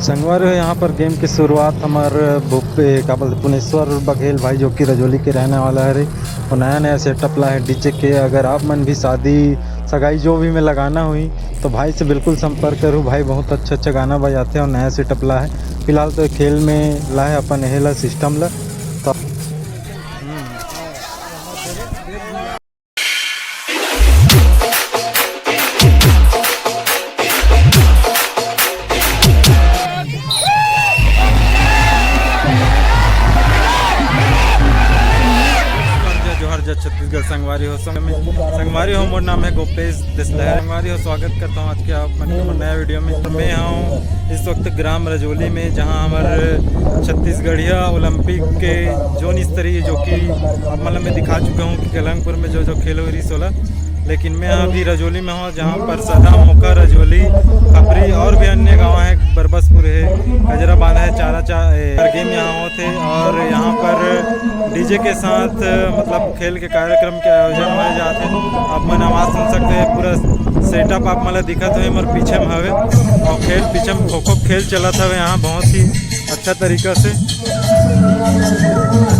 संगवार है यहाँ पर गेम की शुरुआत हमारे क्या बोलते पुनेश्वर बघेल भाई जो कि रजौली के रहने वाला है रे। और नया नया सेटअप ला है डीजे के। अगर आप मन भी शादी सगाई जो भी में लगाना हुई तो भाई से बिल्कुल संपर्क करूँ। भाई बहुत अच्छा अच्छा गाना बजाते हैं और नया सेटअप ला है। फिलहाल तो खेल में ला है अपन एहेला सिस्टम ला तो छत्तीसगढ़ संगवारी हो मोर नाम है गोपेश देसलहर। संगवारी हो स्वागत करता हूँ आज के आप नया वीडियो में। मैं हूँ इस वक्त ग्राम रजौली में जहाँ हमारे छत्तीसगढ़िया ओलंपिक के जोन स्तरीय जो कि अब मतलब मैं दिखा चुका हूँ कि कलंगपुर में जो खेल हुई रही 16, लेकिन मैं अभी रजौली में हूँ जहाँ पर सदा मोका रजौली खपरी और भी अन्य गांव है, बरबसपुर है, खजराबाद है, चारा गेम यहाँ होते और यहाँ पर डीजे के साथ मतलब खेल के कार्यक्रम के आयोजन हो जाते हैं। आप मन आवाज़ सुन सकते हैं, पूरा सेटअप आप मतलब दिखत हुए और पीछे में हवे और खेल पीछे में खो खो खेल चलत हवे यहाँ बहुत ही अच्छा तरीका से।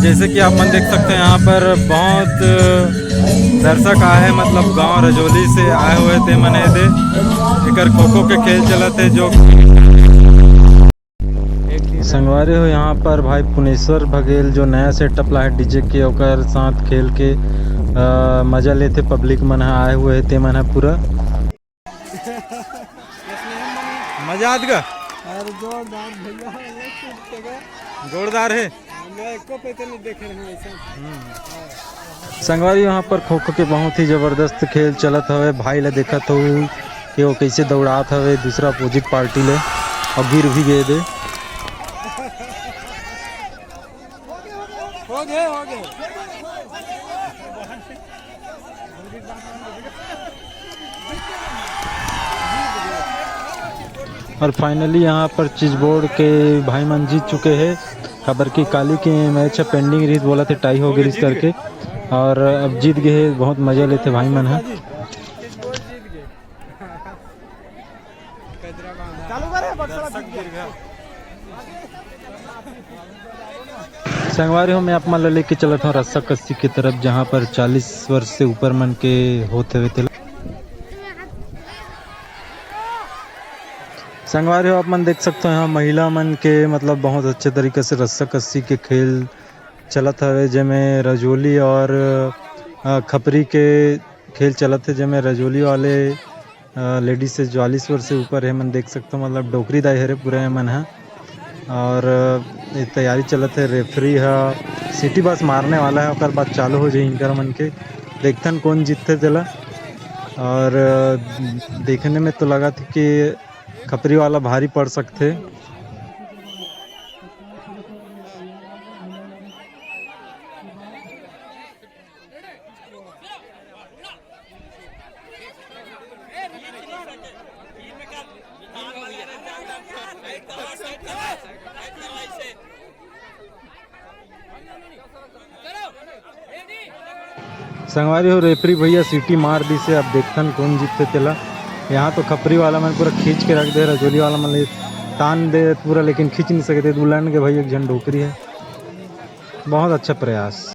जैसे कि आप मन देख सकते हैं यहाँ पर बहुत दर्शक आए, मतलब गांव रजौली से आए हुए थे मने दे इकर खो खो के खेल चलते जो संगवारी हो। यहाँ पर भाई पुनेश्वर बघेल जो नया सेटअप ला है डीजे के ओकर साथ खेल के मजा लेते पब्लिक मन आए हुए थे मन पूरा मजा आत गा जोरदार है। संगवारी यहाँ पर खो खो के बहुत ही जबरदस्त खेल चलत हवे। भाई ला देखत हो कि वो कैसे दौड़ात हवे दूसरा अपोजिट पार्टी ले और गिर भी गए दे। और फाइनली यहाँ पर चीज बोर्ड के भाई मन जीत चुके हैं। खबर की काली के मैच पेंडिंग रही बोला थे टाई हो गई इस करके और अब जीत गए। बहुत मजा लेते भाई मन है। संगवारी हो मैं आप मान लेके चला था रस्सा कस्सी की तरफ जहाँ पर 40 वर्ष से ऊपर मन के होते हुए थे। संगवारी हो आप मन देख सकते हो यहाँ महिला मन के मतलब बहुत अच्छे तरीके से रस्सा कस्सी के खेल चलत है जिसमें रजौली और खपरी के खेल चलत है जिसमें रजौली वाले लेडीज से 40 वर्ष से ऊपर है मन देख सकते हो मतलब डोकरी दाई हरे पूरे मन है और तैयारी चलत है। रेफरी है सिटी बस मारने वाला है और बाद चालू हो जाए इनकर मन के देखथन कौन जीतते चला। और देखने में तो लगा था कि खपरी वाला भारी पड़ सकते। संगवारी हो रेफरी भैया सीटी मार दी से अब देखथन कौन जीतते तेला। यहाँ तो खपरी वाला मन पूरा खींच के रख दे, रजौली वाला मन तान दे पूरा लेकिन खींच नहीं सकते दुल्हन के भाई एक जन डोकरी है। बहुत अच्छा प्रयास।